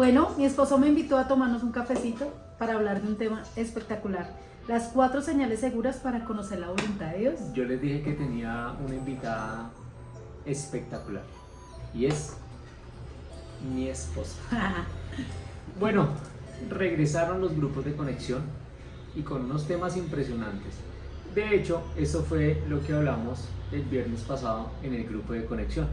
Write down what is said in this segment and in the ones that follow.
Bueno, mi esposo me invitó a tomarnos un cafecito para hablar de un tema espectacular. Las 4 señales seguras para conocer la voluntad de Dios. Yo les dije que tenía una invitada espectacular y es mi esposa. Bueno, regresaron los grupos de conexión y con unos temas impresionantes. De hecho, eso fue lo que hablamos el viernes pasado en el grupo de conexión.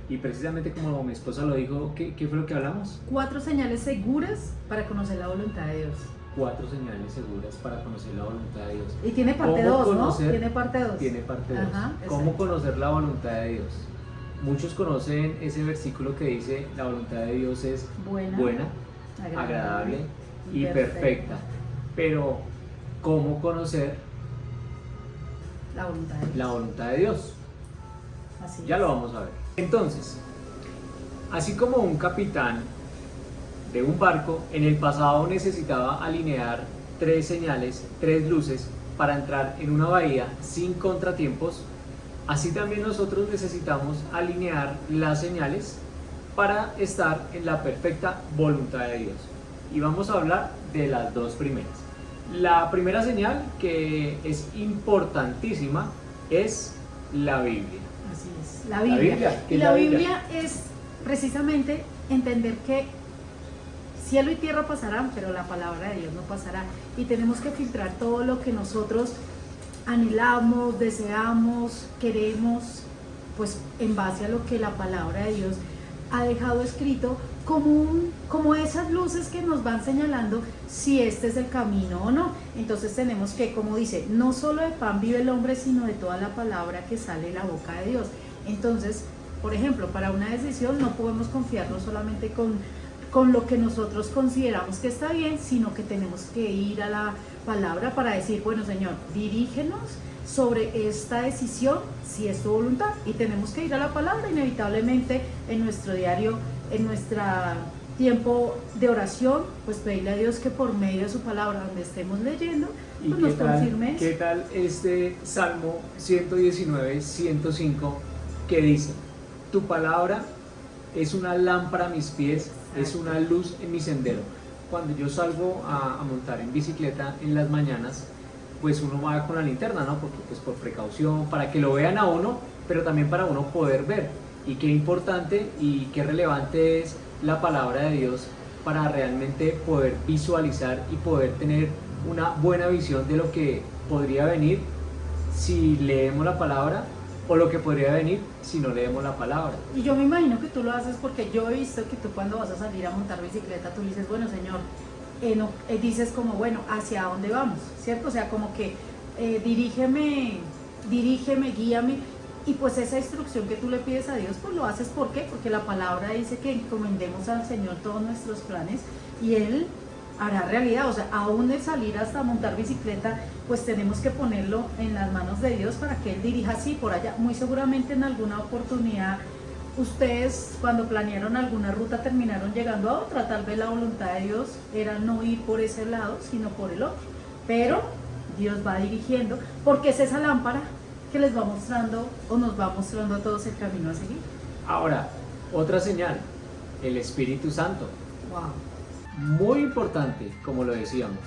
Y precisamente como mi esposa lo dijo, ¿qué fue lo que hablamos? 4 señales seguras para conocer la voluntad de Dios. 4 señales seguras para conocer la voluntad de Dios. Y tiene parte 2, ¿no? Tiene parte 2. Tiene parte 2. Ajá, ¿Cómo conocer la voluntad de Dios? Muchos conocen ese versículo que dice la voluntad de Dios es buena, agradable y perfecta. Pero, ¿cómo conocer la voluntad de Dios? Así ya es. Lo vamos a ver. Entonces, así como un capitán de un barco en el pasado necesitaba alinear 3 señales, 3 luces para entrar en una bahía sin contratiempos, así también nosotros necesitamos alinear las señales para estar en la perfecta voluntad de Dios. Y vamos a hablar de las 2 primeras. La primera señal, que es importantísima, es la Biblia. Así es, la Biblia. Y la Biblia es precisamente entender que cielo y tierra pasarán, pero la palabra de Dios no pasará. Y tenemos que filtrar todo lo que nosotros anhelamos, deseamos, queremos, pues en base a lo que la palabra de Dios ha dejado escrito, como esas luces que nos van señalando si este es el camino o no. Entonces tenemos que, como dice, no solo de pan vive el hombre, sino de toda la palabra que sale de la boca de Dios. Entonces, por ejemplo, para una decisión no podemos confiarnos solamente con lo que nosotros consideramos que está bien, sino que tenemos que ir a la palabra para decir, bueno, Señor, dirígenos sobre esta decisión, si es tu voluntad, y tenemos que ir a la palabra inevitablemente en nuestro diario, en nuestro tiempo de oración, pues pedirle a Dios que por medio de su palabra, donde estemos leyendo, pues nos confirme. ¿Qué tal este Salmo 119, 105 que dice, tu palabra es una lámpara a mis pies, es una luz en mi sendero? Cuando yo salgo a montar en bicicleta en las mañanas, pues uno va con la linterna, ¿no? Porque pues por precaución, para que lo vean a uno, pero también para uno poder ver. Y qué importante y qué relevante es la palabra de Dios para realmente poder visualizar y poder tener una buena visión de lo que podría venir si leemos la palabra, o lo que podría venir si no leemos la palabra. Y yo me imagino que tú lo haces porque yo he visto que tú cuando vas a salir a montar bicicleta, tú dices, bueno, Señor, dices como, bueno, ¿hacia dónde vamos? ¿Cierto? O sea, como que dirígeme, guíame. Y pues esa instrucción que tú le pides a Dios, pues lo haces, ¿por qué? Porque la palabra dice que encomendemos al Señor todos nuestros planes y Él hará realidad. O sea, aún de salir hasta montar bicicleta, pues tenemos que ponerlo en las manos de Dios para que Él dirija así por allá. Muy seguramente en alguna oportunidad ustedes, cuando planearon alguna ruta, terminaron llegando a otra. Tal vez la voluntad de Dios era no ir por ese lado, sino por el otro. Pero Dios va dirigiendo, porque es esa lámpara que les va mostrando o nos va mostrando a todos el camino a seguir. Ahora, otra señal, el Espíritu Santo. Wow. Muy importante, como lo decíamos,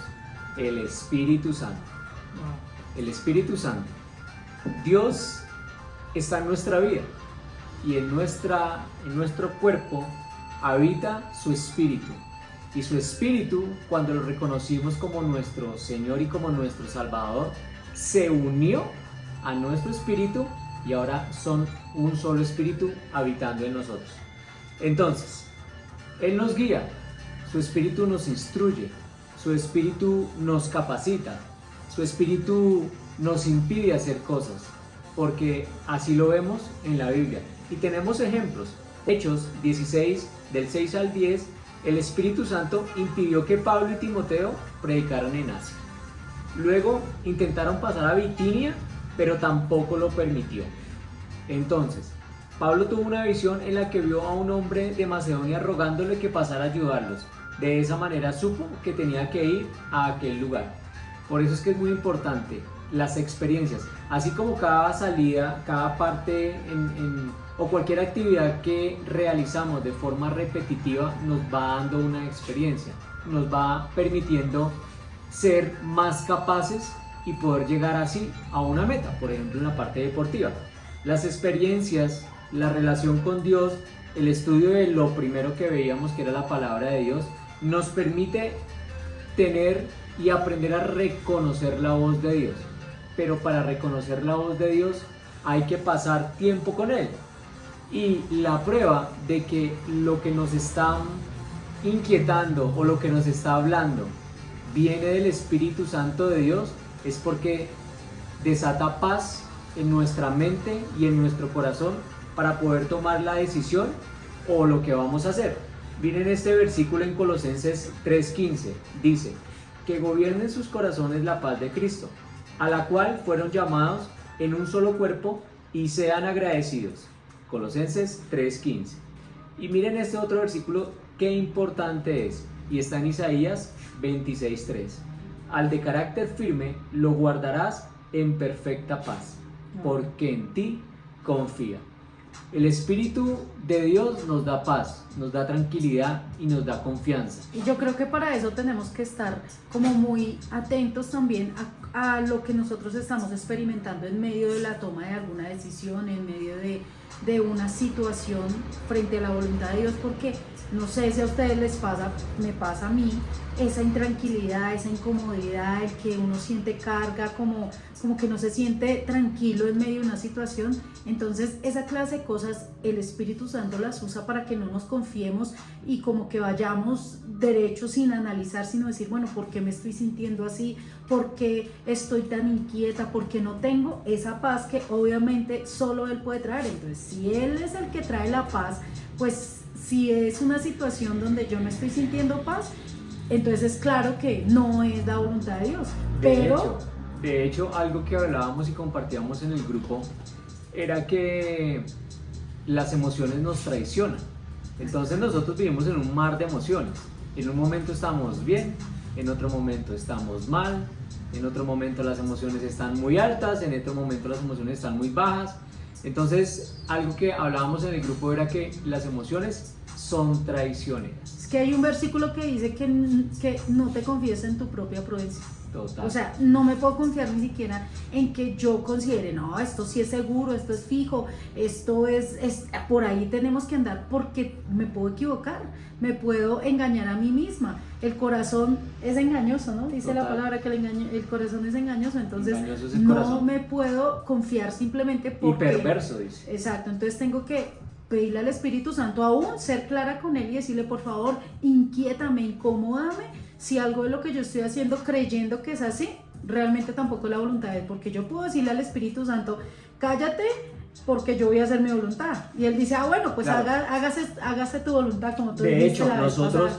el Espíritu Santo. Wow. El Espíritu Santo. Dios está en nuestra vida y en nuestro cuerpo habita su Espíritu. Y su Espíritu, cuando lo reconocimos como nuestro Señor y como nuestro Salvador, se unió a nuestro espíritu y ahora son un solo espíritu habitando en nosotros. Entonces, Él nos guía, su espíritu nos instruye, su espíritu nos capacita, su espíritu nos impide hacer cosas, porque así lo vemos en la Biblia. Y tenemos ejemplos. Hechos 16, del 6 al 10, el Espíritu Santo impidió que Pablo y Timoteo predicaran en Asia. Luego intentaron pasar a Bitinia, pero tampoco lo permitió. Entonces, Pablo tuvo una visión en la que vio a un hombre de Macedonia rogándole que pasara a ayudarlos. De esa manera supo que tenía que ir a aquel lugar. Por eso es que es muy importante las experiencias. Así como cada salida, cada parte o cualquier actividad que realizamos de forma repetitiva nos va dando una experiencia, nos va permitiendo ser más capaces y poder llegar así a una meta, por ejemplo en la parte deportiva. Las experiencias, la relación con Dios, el estudio de lo primero que veíamos que era la palabra de Dios, nos permite tener y aprender a reconocer la voz de Dios. Pero para reconocer la voz de Dios hay que pasar tiempo con Él. Y la prueba de que lo que nos está inquietando o lo que nos está hablando viene del Espíritu Santo de Dios es porque desata paz en nuestra mente y en nuestro corazón para poder tomar la decisión o lo que vamos a hacer. Miren este versículo en Colosenses 3:15, dice que gobiernen sus corazones la paz de Cristo, a la cual fueron llamados en un solo cuerpo y sean agradecidos. Colosenses 3:15. Y miren este otro versículo, qué importante es, y está en Isaías 26:3. Al de carácter firme lo guardarás en perfecta paz, porque en ti confía. El Espíritu de Dios nos da paz, nos da tranquilidad y nos da confianza. Y yo creo que para eso tenemos que estar como muy atentos también a lo que nosotros estamos experimentando en medio de la toma de alguna decisión, en medio de una situación frente a la voluntad de Dios, porque no sé si a ustedes les pasa, me pasa a mí, esa intranquilidad, esa incomodidad, el que uno siente carga, como que no se siente tranquilo en medio de una situación. Entonces esa clase de cosas el Espíritu Santo las usa para que no nos confiemos y como que vayamos derecho sin analizar, sino decir, bueno, ¿por qué me estoy sintiendo así? ¿Por qué estoy tan inquieta? ¿Por qué no tengo esa paz que obviamente solo Él puede traer? Entonces si Él es el que trae la paz, pues si es una situación donde yo no estoy sintiendo paz, entonces es claro que no es la voluntad de Dios. De hecho, algo que hablábamos y compartíamos en el grupo era que las emociones nos traicionan. Entonces nosotros vivimos en un mar de emociones. En un momento estamos bien, en otro momento estamos mal, en otro momento las emociones están muy altas, en otro momento las emociones están muy bajas. Entonces, algo que hablábamos en el grupo era que las emociones son traicioneras. Es que hay un versículo que dice que no te confíes en tu propia prudencia. Total. O sea, no me puedo confiar ni siquiera en que yo considere, no, esto sí es seguro, esto es fijo, esto es por ahí tenemos que andar, porque me puedo equivocar, me puedo engañar a mí misma. El corazón es engañoso, ¿no? Dice Total. la palabra que el corazón es engañoso, entonces Engañoso es el no corazón. me puedo confiar simplemente porque... Y perverso, dice. Exacto, entonces tengo que pedirle al Espíritu Santo aún, ser clara con Él y decirle, por favor, inquiétame, incomódame, si algo de lo que yo estoy haciendo creyendo que es así, realmente tampoco es la voluntad de Él, porque yo puedo decirle al Espíritu Santo, cállate, porque yo voy a hacer mi voluntad. Y Él dice, bueno, pues claro. hágase tu voluntad, como tú De dijiste hecho, la vez pasada.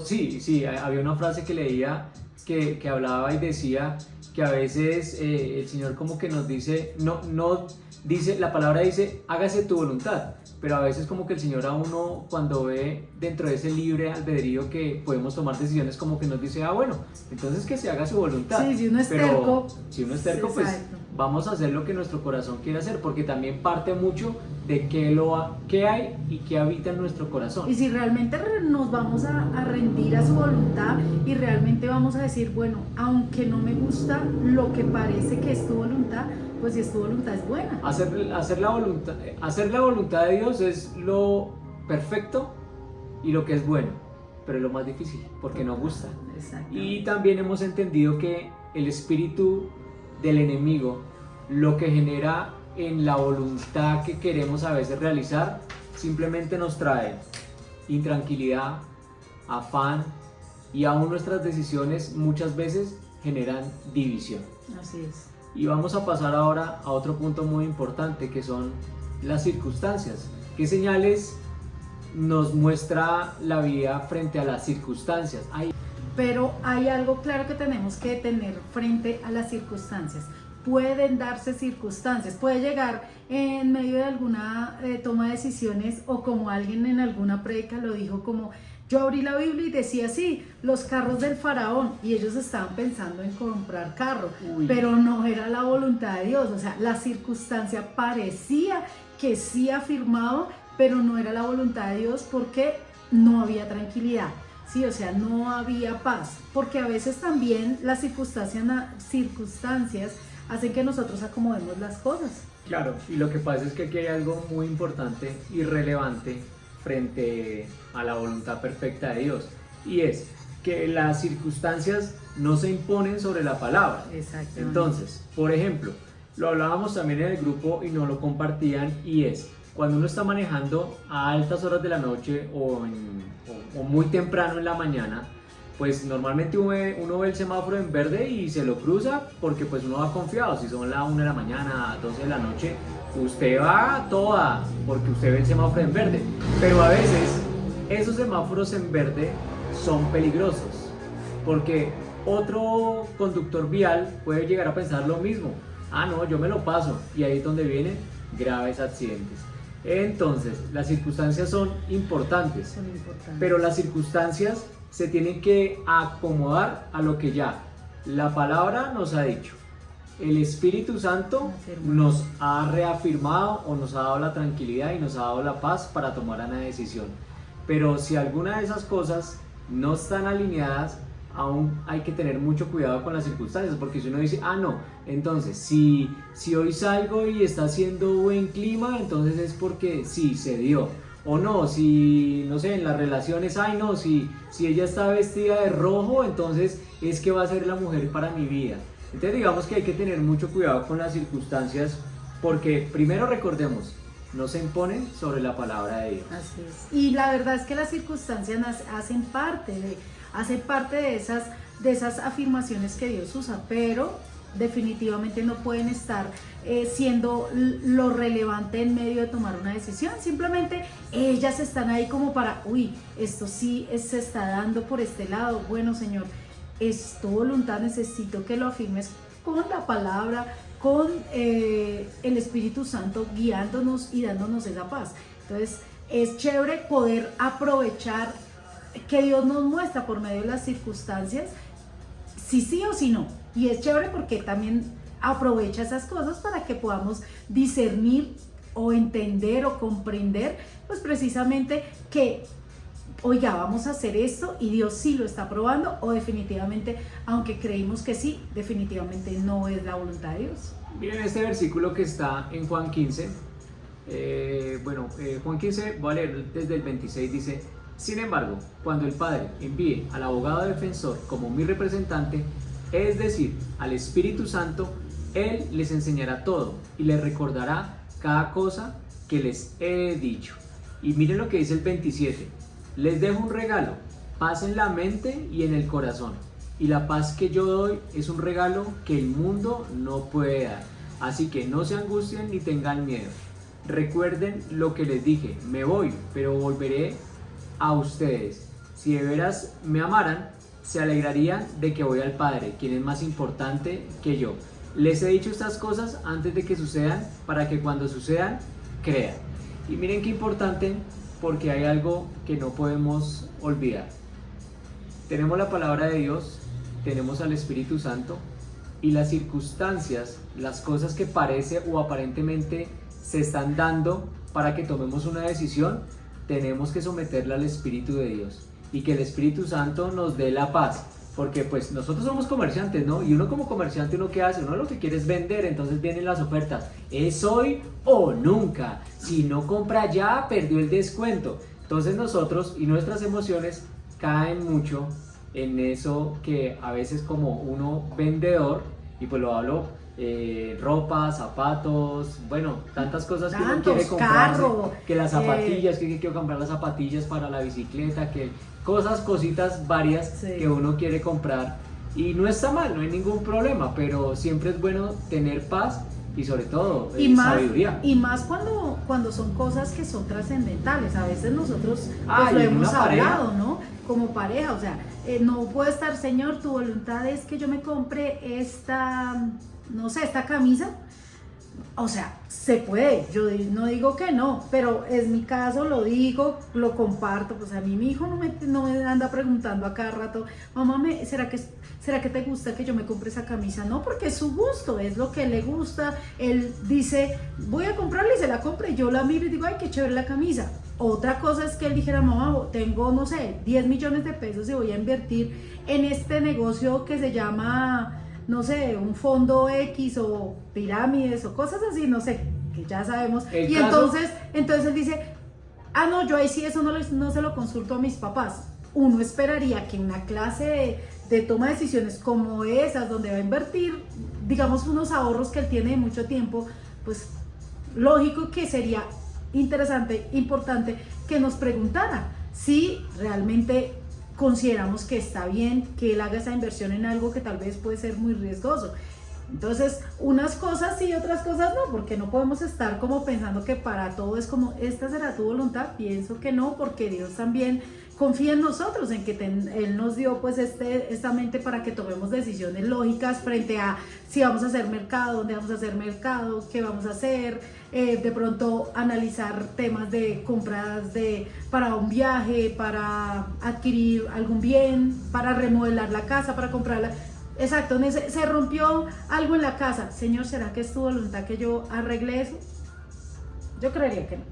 sí, había una frase que leía que hablaba y decía que a veces el Señor como que nos dice, no dice, la palabra dice, hágase tu voluntad, pero a veces como que el Señor a uno cuando ve dentro de ese libre albedrío que podemos tomar decisiones como que nos dice, bueno, entonces que se haga su voluntad. Sí, si uno es pero terco. Si uno es terco, pues vamos a hacer lo que nuestro corazón quiere hacer, porque también parte mucho de qué hay y qué habita en nuestro corazón. Y si realmente nos vamos a rendir a su voluntad y realmente vamos a decir, bueno, aunque no me gusta lo que parece que es tu voluntad, pues si es tu voluntad es buena. Hacer la voluntad de Dios es lo perfecto y lo que es bueno, pero es lo más difícil porque no gusta. Y también hemos entendido que el espíritu del enemigo lo que genera en la voluntad que queremos a veces realizar simplemente nos trae intranquilidad, afán, y aún nuestras decisiones muchas veces generan división. Así es. Y vamos a pasar ahora a otro punto muy importante, que son las circunstancias. ¿Qué señales nos muestra la vida frente a las circunstancias? Pero hay algo claro que tenemos que tener frente a las circunstancias. pueden darse circunstancias, puede llegar en medio de alguna toma de decisiones, o como alguien en alguna prédica lo dijo, como yo abrí la Biblia y decía así, los carros del faraón, y ellos estaban pensando en comprar carro, pero no era la voluntad de Dios. O sea, la circunstancia parecía que sí afirmaba, pero no era la voluntad de Dios, porque no había tranquilidad. Sí, o sea, no había paz, porque a veces también las circunstancias hacen que nosotros acomodemos las cosas. Claro, y lo que pasa es que aquí hay algo muy importante y relevante frente a la voluntad perfecta de Dios, y es que las circunstancias no se imponen sobre la palabra. Exactamente. Entonces, por ejemplo, lo hablábamos también en el grupo y nos lo compartían, y es cuando uno está manejando a altas horas de la noche o muy temprano en la mañana, pues normalmente uno ve el semáforo en verde y se lo cruza porque pues uno va confiado. Si son las 1 de la mañana, 12 de la noche, usted va toda porque usted ve el semáforo en verde. Pero a veces esos semáforos en verde son peligrosos porque otro conductor vial puede llegar a pensar lo mismo. Ah, no, yo me lo paso, y ahí es donde vienen graves accidentes. Entonces, las circunstancias son importantes, pero las circunstancias se tienen que acomodar a lo que ya la palabra nos ha dicho. El Espíritu Santo nos ha reafirmado o nos ha dado la tranquilidad y nos ha dado la paz para tomar una decisión. Pero si alguna de esas cosas no están alineadas, aún hay que tener mucho cuidado con las circunstancias, porque si uno dice, ah no, entonces si hoy salgo y está haciendo buen clima, entonces es porque sí, se dio. O no, si, no sé, en las relaciones, ay no, si ella está vestida de rojo, entonces es que va a ser la mujer para mi vida. Entonces digamos que hay que tener mucho cuidado con las circunstancias, porque primero recordemos, no se imponen sobre la palabra de Dios. Así es. Y la verdad es que las circunstancias hacen parte de esas afirmaciones que Dios usa, pero definitivamente no pueden estar siendo lo relevante en medio de tomar una decisión. Simplemente ellas están ahí como para, uy, esto sí se está dando por este lado, bueno Señor, es tu voluntad, necesito que lo afirmes con la palabra, con el Espíritu Santo guiándonos y dándonos esa paz. Entonces es chévere poder aprovechar que Dios nos muestra por medio de las circunstancias si sí o si no, y es chévere porque también aprovecha esas cosas para que podamos discernir o entender o comprender, pues precisamente que oiga, vamos a hacer esto y Dios sí lo está aprobando, o definitivamente, aunque creímos que sí, definitivamente no es la voluntad de Dios. Miren este versículo que está en Juan 15, Juan 15, voy a leer desde el 26, dice: sin embargo, cuando el Padre envíe al abogado defensor como mi representante, es decir, al Espíritu Santo, Él les enseñará todo y les recordará cada cosa que les he dicho. Y miren lo que dice el 27. Les dejo un regalo, paz en la mente y en el corazón. Y la paz que yo doy es un regalo que el mundo no puede dar. Así que no se angustien ni tengan miedo. Recuerden lo que les dije, me voy, pero volveré a ustedes. Si de veras me amaran, se alegrarían de que voy al Padre, quien es más importante que yo. Les he dicho estas cosas antes de que sucedan, para que cuando sucedan, crean. Y miren qué importante, porque hay algo que no podemos olvidar. Tenemos la palabra de Dios, tenemos al Espíritu Santo, y las circunstancias, las cosas que parece o aparentemente se están dando para que tomemos una decisión, tenemos que someterla al Espíritu de Dios y que el Espíritu Santo nos dé la paz, porque pues nosotros somos comerciantes, ¿no? Y uno como comerciante, ¿uno qué hace? Uno lo que quiere es vender, entonces vienen las ofertas, es hoy o nunca, si no compra ya, perdió el descuento. Entonces nosotros y nuestras emociones caen mucho en eso, que a veces como uno vendedor, y pues lo hablo, ropa, zapatos, bueno, tantas cosas que uno quiere comprarse, que las zapatillas, que quiero comprar las zapatillas para la bicicleta, que cositas varias, sí, que uno quiere comprar, y no está mal, no hay ningún problema, pero siempre es bueno tener paz y sobre todo sabiduría. Y más cuando son cosas que son trascendentales. A veces nosotros pues, lo hemos hablado, ¿no? Como pareja, o sea, no puede estar, Señor, tu voluntad es que yo me compre no sé, esta camisa, o sea, se puede, yo no digo que no, pero es mi caso, lo digo, lo comparto, pues a mí mi hijo no me anda preguntando a cada rato, mamá, ¿será que te gusta que yo me compre esa camisa? No, porque es su gusto, es lo que le gusta, él dice, voy a comprarla y se la compra y yo la miro y digo, ay, qué chévere la camisa. Otra cosa es que él dijera, mamá, tengo, no sé, 10 millones de pesos y voy a invertir en este negocio que se llama, no sé, un fondo X o pirámides o cosas así, no sé, que ya sabemos. Y entonces él dice, no, yo ahí sí eso no se lo consulto a mis papás. Uno esperaría que una clase de toma de decisiones como esas, donde va a invertir, digamos, unos ahorros que él tiene de mucho tiempo, pues lógico que sería interesante, importante que nos preguntara si realmente consideramos que está bien que él haga esa inversión en algo que tal vez puede ser muy riesgoso. Entonces, unas cosas sí, otras cosas no, porque no podemos estar como pensando que para todo es como, esta será tu voluntad. Pienso que no, porque Dios también confía en nosotros, en que Él nos dio pues esta mente para que tomemos decisiones lógicas frente a si vamos a hacer mercado, dónde vamos a hacer mercado, qué vamos a hacer, de pronto analizar temas de compras para un viaje, para adquirir algún bien, para remodelar la casa, para comprarla. Exacto, se rompió algo en la casa. Señor, ¿será que es tu voluntad que yo arregle eso? Yo creería que no.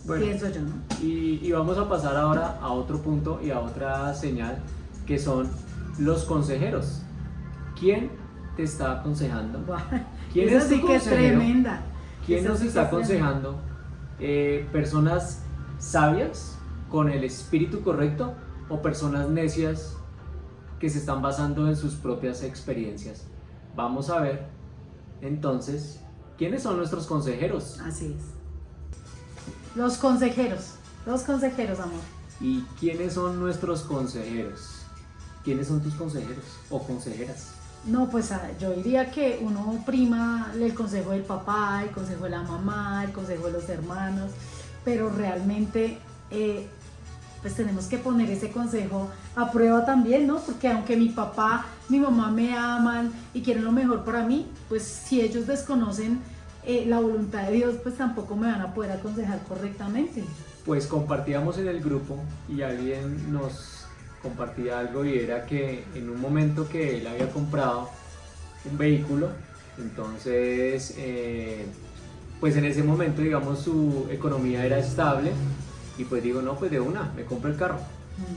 Bueno, pienso yo, ¿no? Y vamos a pasar ahora a otro punto y a otra señal, que son los consejeros. ¿Quién te está aconsejando? ¿Quién Esa es tu sí que es consejero? tremenda. ¿Quién Esa nos sí que está es tremenda. aconsejando? ¿Personas sabias con el espíritu correcto o personas necias que se están basando en sus propias experiencias? Vamos a ver entonces quiénes son nuestros consejeros. Así es. Los consejeros, amor. ¿Y quiénes son nuestros consejeros? ¿Quiénes son tus consejeros o consejeras? No, pues yo diría que uno prima el consejo del papá, el consejo de la mamá, el consejo de los hermanos, pero realmente pues tenemos que poner ese consejo a prueba también, ¿no? Porque aunque mi papá, mi mamá me aman y quieren lo mejor para mí, pues si ellos desconocen la voluntad de Dios, pues tampoco me van a poder aconsejar correctamente. Pues compartíamos en el grupo y alguien nos compartía algo, y era que en un momento que él había comprado un vehículo, entonces pues en ese momento, digamos, su economía era estable y pues digo, no, pues de una, me compro el carro,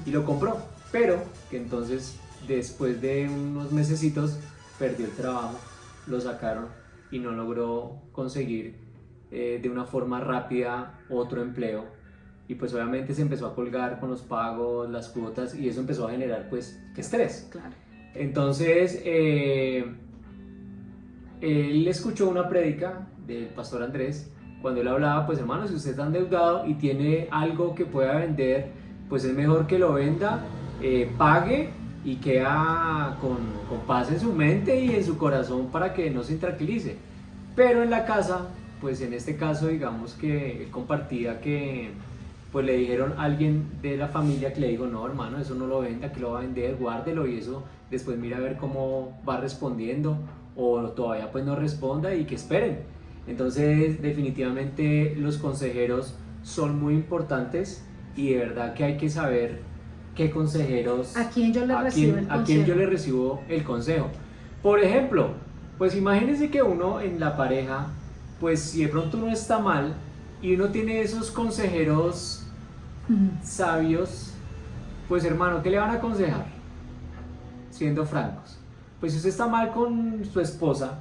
y lo compró, pero que entonces después de unos mesecitos perdió el trabajo, lo sacaron y no logró conseguir de una forma rápida otro empleo, y pues obviamente se empezó a colgar con los pagos, las cuotas, y eso empezó a generar pues estrés. Claro. Entonces él escuchó una prédica del pastor Andrés cuando él hablaba, pues hermano, si usted está endeudado y tiene algo que pueda vender, pues es mejor que lo venda, pague y queda con paz en su mente y en su corazón para que no se intranquilice. Pero en la casa, pues en este caso digamos que él compartía que pues le dijeron a alguien de la familia que le dijo, no hermano, eso no lo venda, que lo va a vender, guárdelo y eso después mira a ver cómo va respondiendo, o todavía pues no responda y que esperen. Entonces definitivamente los consejeros son muy importantes, y de verdad que hay que saber qué consejeros, ¿A quién yo le recibo el consejo? a quién yo le recibo el consejo. Por ejemplo, pues imagínense que uno en la pareja, pues si de pronto uno está mal y uno tiene esos consejeros sabios, pues hermano, ¿qué le van a aconsejar? Siendo francos, pues si usted está mal con su esposa,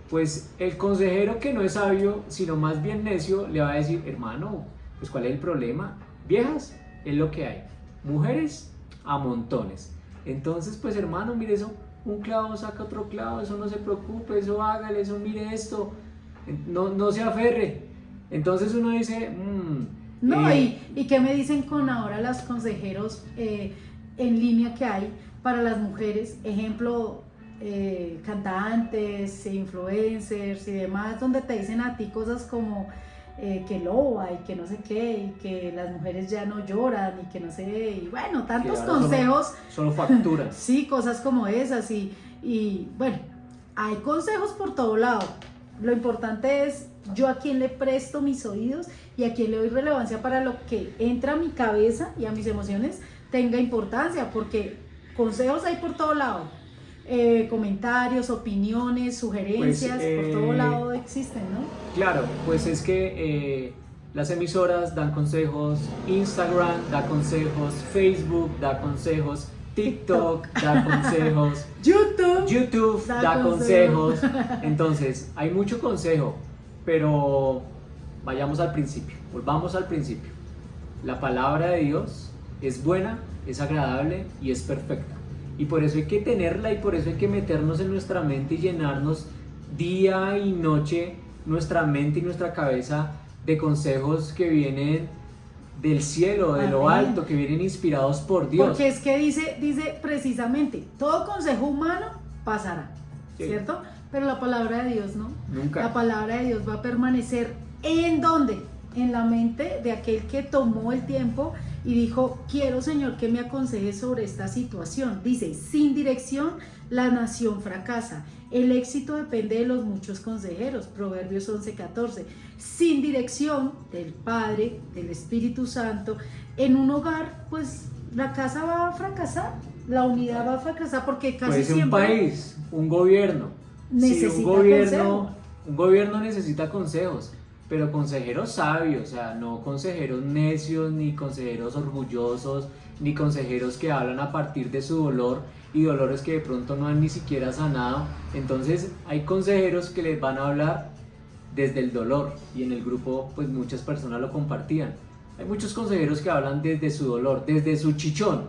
pues el consejero que no es sabio, sino más bien necio, le va a decir, hermano, pues ¿cuál es el problema? Viejas, es lo que hay. Mujeres, a montones. Entonces, pues hermano, mire eso, un clavo saca otro clavo, eso no se preocupe, eso hágale, eso mire esto, no se aferre. Entonces uno dice, no, ¿y qué me dicen con ahora los consejeros en línea que hay para las mujeres? Ejemplo, cantantes, influencers y demás, donde te dicen a ti cosas como que loba y que no sé qué, y que las mujeres ya no lloran y que no sé, y bueno, tantos consejos. Solo facturas. Sí, cosas como esas y bueno, hay consejos por todo lado. Lo importante es yo a quién le presto mis oídos y a quién le doy relevancia para lo que entra a mi cabeza y a mis emociones tenga importancia, porque consejos hay por todo lado. Comentarios, opiniones, sugerencias, por todo lado existen, ¿no? Claro, pues es que las emisoras dan consejos, Instagram da consejos, Facebook da consejos, TikTok da consejos, YouTube da consejos. Entonces, hay mucho consejo, pero vayamos al principio, volvamos al principio. La palabra de Dios es buena, es agradable y es perfecta. Y por eso hay que tenerla y por eso hay que meternos en nuestra mente y llenarnos día y noche nuestra mente y nuestra cabeza de consejos que vienen del cielo, de lo alto, que vienen inspirados por Dios. Porque es que dice precisamente, todo consejo humano pasará, sí, ¿cierto? Pero la palabra de Dios no. Nunca. La palabra de Dios va a permanecer ¿en dónde? En la mente de aquel que tomó el tiempo y dijo, quiero, Señor, que me aconsejes sobre esta situación. Dice, sin dirección la nación fracasa. El éxito depende de los muchos consejeros. Proverbios 11:14. Sin dirección del Padre, del Espíritu Santo, en un hogar, pues la casa va a fracasar, la unidad va a fracasar, porque casi puede ser siempre un país, un gobierno. necesita Sí, consejo. un gobierno necesita consejos, pero consejeros sabios, o sea, no consejeros necios, ni consejeros orgullosos, ni consejeros que hablan a partir de su dolor y dolores que de pronto no han ni siquiera sanado. Entonces hay consejeros que les van a hablar desde el dolor, y en el grupo pues muchas personas lo compartían. Hay muchos consejeros que hablan desde su dolor, desde su chichón,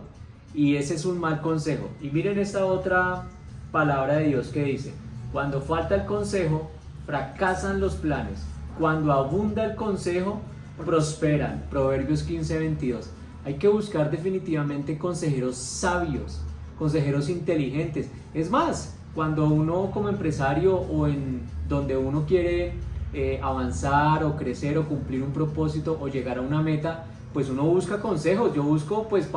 y ese es un mal consejo. Y miren esta otra palabra de Dios que dice: cuando falta el consejo, fracasan los planes. Cuando abunda el consejo, prosperan. Proverbios 15:22. Hay que buscar definitivamente consejeros sabios, consejeros inteligentes. Es más, cuando uno como empresario o en donde uno quiere avanzar o crecer o cumplir un propósito o llegar a una meta, pues uno busca consejos. Yo busco pues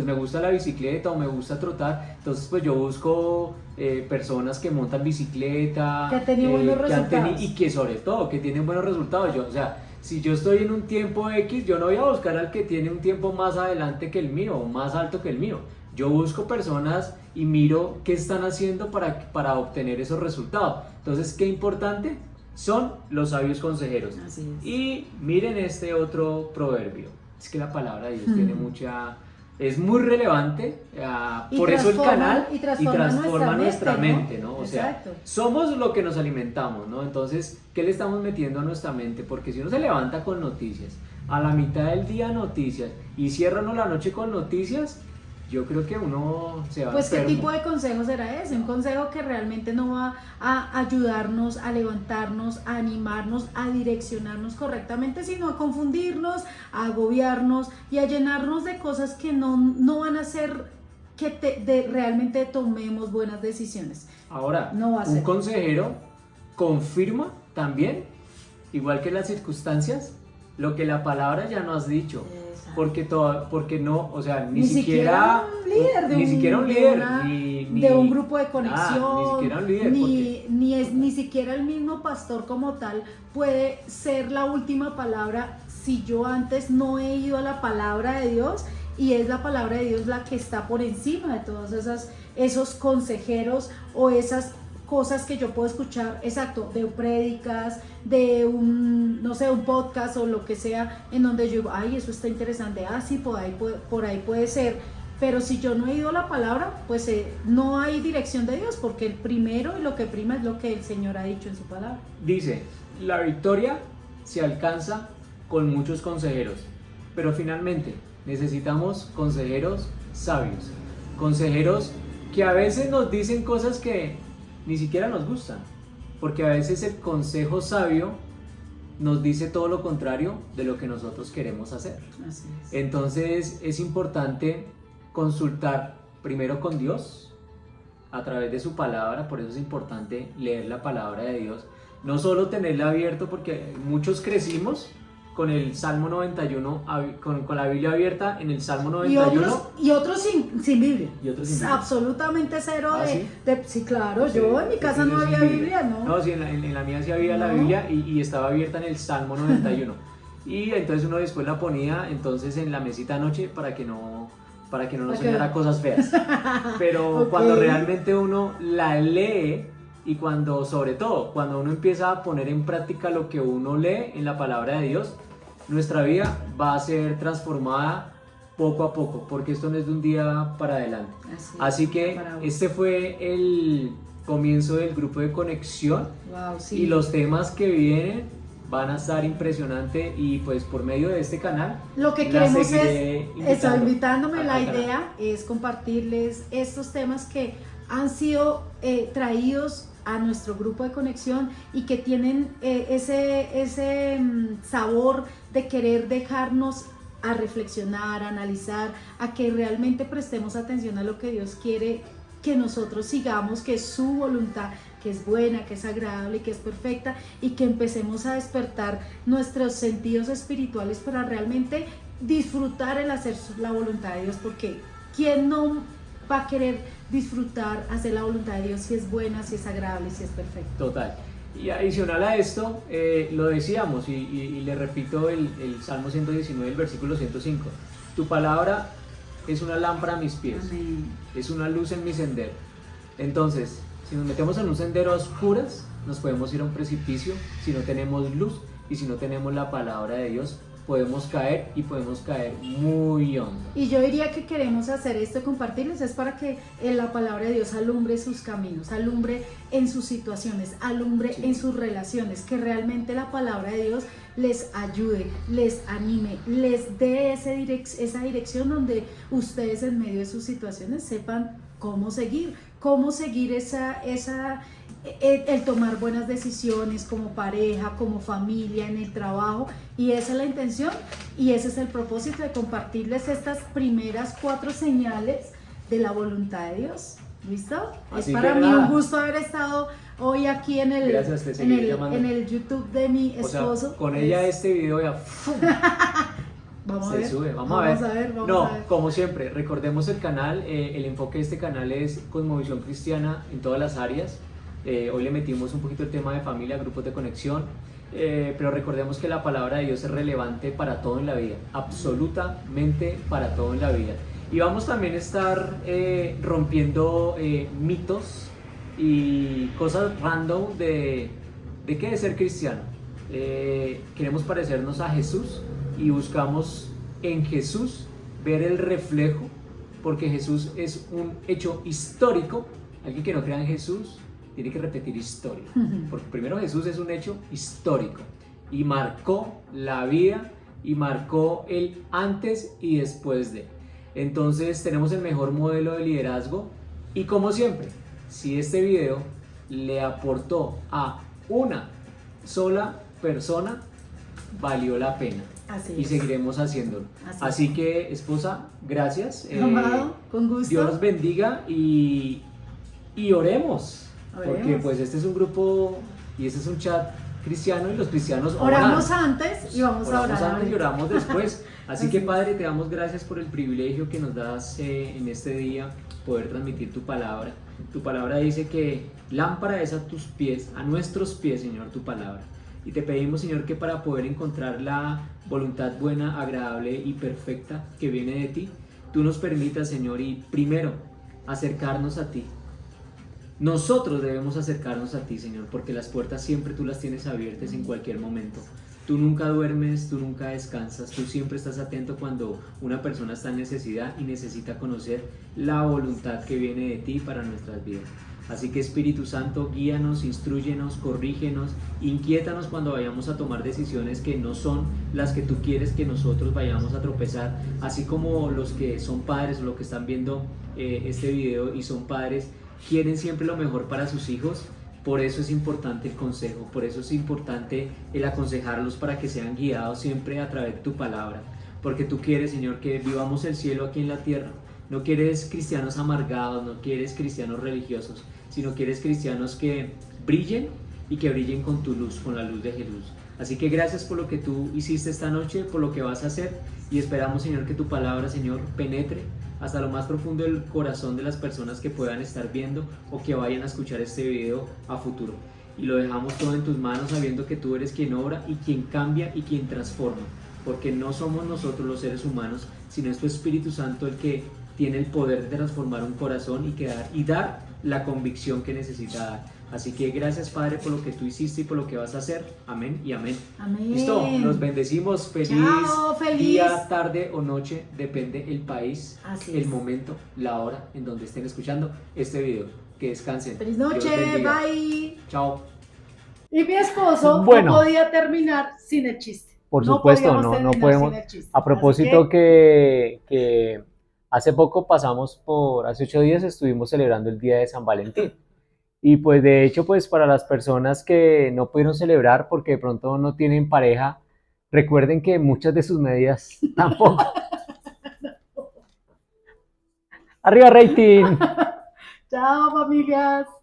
me gusta la bicicleta o me gusta trotar, entonces pues yo busco personas que montan bicicleta, que han tenido buenos resultados y que sobre todo que tienen buenos resultados. Yo, o sea, si yo estoy en un tiempo X, yo no voy a buscar al que tiene un tiempo más adelante que el mío o más alto que el mío. Yo busco personas y miro qué están haciendo para obtener esos resultados. Entonces, qué importante son los sabios consejeros. Así es. Y miren este otro proverbio. Es que la palabra de Dios tiene es muy relevante, por eso el canal, y transforma nuestra mente, ¿no? O Exacto. sea, somos lo que nos alimentamos, ¿no? Entonces, ¿qué le estamos metiendo a nuestra mente? Porque si uno se levanta con noticias, a la mitad del día noticias, y cierra uno la noche con noticias, yo creo que uno se va Pues enfermo. ¿qué tipo de consejo será ese? Un consejo que realmente no va a ayudarnos, a levantarnos, a animarnos, a direccionarnos correctamente, sino a confundirnos, a agobiarnos y a llenarnos de cosas que no van a hacer que realmente tomemos buenas decisiones. Ahora, no va a ser. Un consejero confirma también, igual que las circunstancias, lo que la palabra ya nos ha dicho. Porque no, o sea, ni siquiera un líder de un grupo de conexión, ni siquiera un líder, ni siquiera el mismo pastor como tal puede ser la última palabra si yo antes no he ido a la palabra de Dios, y es la palabra de Dios la que está por encima de todos esos consejeros o esas cosas que yo puedo escuchar, exacto, de prédicas, de un podcast o lo que sea, en donde yo digo, ay, eso está interesante, sí, por ahí puede ser, pero si yo no he ido a la palabra, pues no hay dirección de Dios, porque el primero y lo que prima es lo que el Señor ha dicho en su palabra. Dice, la victoria se alcanza con muchos consejeros, pero finalmente necesitamos consejeros sabios, consejeros que a veces nos dicen cosas que ni siquiera nos gustan, porque a veces el consejo sabio nos dice todo lo contrario de lo que nosotros queremos hacer. Así es. Entonces es importante consultar primero con Dios a través de su palabra. Por eso es importante leer la palabra de Dios, no solo tenerla abierto, porque muchos crecimos con el Salmo 91, con la Biblia abierta en el Salmo Y 91. y otros sin Biblia. Y otros sin Biblia. Absolutamente cero ¿Ah, sí? sí, claro, Sí, yo en mi casa no sin había Biblia, ¿no? No, sí, en la mía sí había la No. Biblia y estaba abierta en el Salmo 91. Y entonces uno después la ponía entonces en la mesita anoche para que no nos Ok. soñara cosas feas. Pero Ok. cuando realmente uno la lee y cuando, sobre todo, cuando uno empieza a poner en práctica lo que uno lee en la palabra de Dios, nuestra vida va a ser transformada poco a poco, porque esto no es de un día para adelante. Así que para- este fue el comienzo del grupo de conexión. Wow, sí. Y los temas que vienen van a estar impresionantes y pues por medio de este canal Lo que la queremos seguiré invitándome, la al canal. idea es compartirles estos temas que han sido traídos a nuestro grupo de conexión y que tienen ese sabor de querer dejarnos a reflexionar, a analizar, a que realmente prestemos atención a lo que Dios quiere que nosotros sigamos, que es su voluntad, que es buena, que es agradable, que es perfecta, y que empecemos a despertar nuestros sentidos espirituales para realmente disfrutar el hacer la voluntad de Dios, porque ¿quién no va a querer disfrutar, hacer la voluntad de Dios si es buena, si es agradable, si es perfecta? Total. Y adicional a esto, lo decíamos y le repito el Salmo 119, el versículo 105. Tu palabra es una lámpara a mis pies, Amén. es una luz en mi sendero. Entonces, si nos metemos en un sendero a oscuras, nos podemos ir a un precipicio si no tenemos luz y si no tenemos la palabra de Dios, podemos caer y podemos caer muy hondo. Y yo diría que queremos hacer esto, compartirles, es para que la palabra de Dios alumbre sus caminos, alumbre en sus situaciones, alumbre Sí. en sus relaciones, que realmente la palabra de Dios les ayude, les anime, les dé esa dirección donde ustedes en medio de sus situaciones sepan cómo seguir el tomar buenas decisiones como pareja, como familia, en el trabajo, y esa es la intención y ese es el propósito de compartirles estas primeras 4 señales de la voluntad de Dios. ¿Listo? Así es para que mí nada. un gusto haber estado hoy aquí en el, Gracias, te en seguiré el, llamando. en el YouTube de mi O sea, esposo. con ella este video ya Vamos a se ver. sube, vamos a ver. Vamos No, a ver. como siempre, recordemos el canal, el enfoque de este canal es cosmovisión cristiana en todas las áreas. Hoy le metimos un poquito el tema de familia, grupos de conexión, pero recordemos que la palabra de Dios es relevante para todo en la vida, absolutamente para todo en la vida. Y vamos también a estar rompiendo mitos y cosas random de qué es ser cristiano. Queremos parecernos a Jesús y buscamos en Jesús ver el reflejo, porque Jesús es un hecho histórico. Alguien que no crea en Jesús tiene que repetir historia, porque primero Jesús es un hecho histórico y marcó la vida y marcó el antes y después de. Entonces tenemos el mejor modelo de liderazgo y, como siempre, si este video le aportó a una sola persona, valió la pena. Así Y es. seguiremos haciéndolo. Así que, esposa, gracias. Amado, con gusto. Dios los bendiga y oremos. Porque Oremos. pues este es un grupo y este es un chat cristiano y los cristianos Oramos oran. antes y vamos a Oramos orar antes y ahorita. oramos después. Así Así que, es. Padre, te damos gracias por el privilegio que nos das en este día, poder transmitir tu palabra. Tu palabra dice que lámpara es a tus pies, a nuestros pies, Señor, tu palabra. Y te pedimos, Señor, que para poder encontrar la voluntad buena, agradable y perfecta que viene de ti, tú nos permitas, Señor, y primero acercarnos a ti. Nosotros debemos acercarnos a ti, Señor, porque las puertas siempre tú las tienes abiertas en cualquier momento. Tú nunca duermes, tú nunca descansas, tú siempre estás atento cuando una persona está en necesidad y necesita conocer la voluntad que viene de ti para nuestras vidas. Así que, Espíritu Santo, guíanos, instrúyenos, corrígenos, inquiétanos cuando vayamos a tomar decisiones que no son las que tú quieres que nosotros vayamos a tropezar, así como los que son padres o los que están viendo este video y son padres, quieren siempre lo mejor para sus hijos. Por eso es importante el consejo, por eso es importante el aconsejarlos para que sean guiados siempre a través de tu palabra, porque tú quieres, Señor, que vivamos el cielo aquí en la tierra. No quieres cristianos amargados, no quieres cristianos religiosos, sino quieres cristianos que brillen y que brillen con tu luz, con la luz de Jesús. Así que gracias por lo que tú hiciste esta noche, por lo que vas a hacer, y esperamos, Señor, que tu palabra, Señor, penetre hasta lo más profundo del corazón de las personas que puedan estar viendo o que vayan a escuchar este video a futuro. Y lo dejamos todo en tus manos, sabiendo que tú eres quien obra y quien cambia y quien transforma, porque no somos nosotros los seres humanos, sino es tu Espíritu Santo el que tiene el poder de transformar un corazón y dar la convicción que necesita dar. Así que gracias, Padre, por lo que tú hiciste y por lo que vas a hacer. Amén y amén. Amén. Listo, los bendecimos. Feliz, Chao, feliz día, tarde o noche, depende el país, Así el es. momento, la hora en donde estén escuchando este video. Que descansen. Feliz Dios noche, bendiga. bye. Chao. Y mi esposo Bueno. no podía terminar sin el chiste. Por No supuesto, podíamos no terminar podemos. sin el chiste. A Así propósito que hace poco hace 8 días estuvimos celebrando el Día de San Valentín. Y pues de hecho, pues para las personas que no pudieron celebrar porque de pronto no tienen pareja, recuerden que muchas de sus medidas tampoco. Arriba rating. Chao, familias.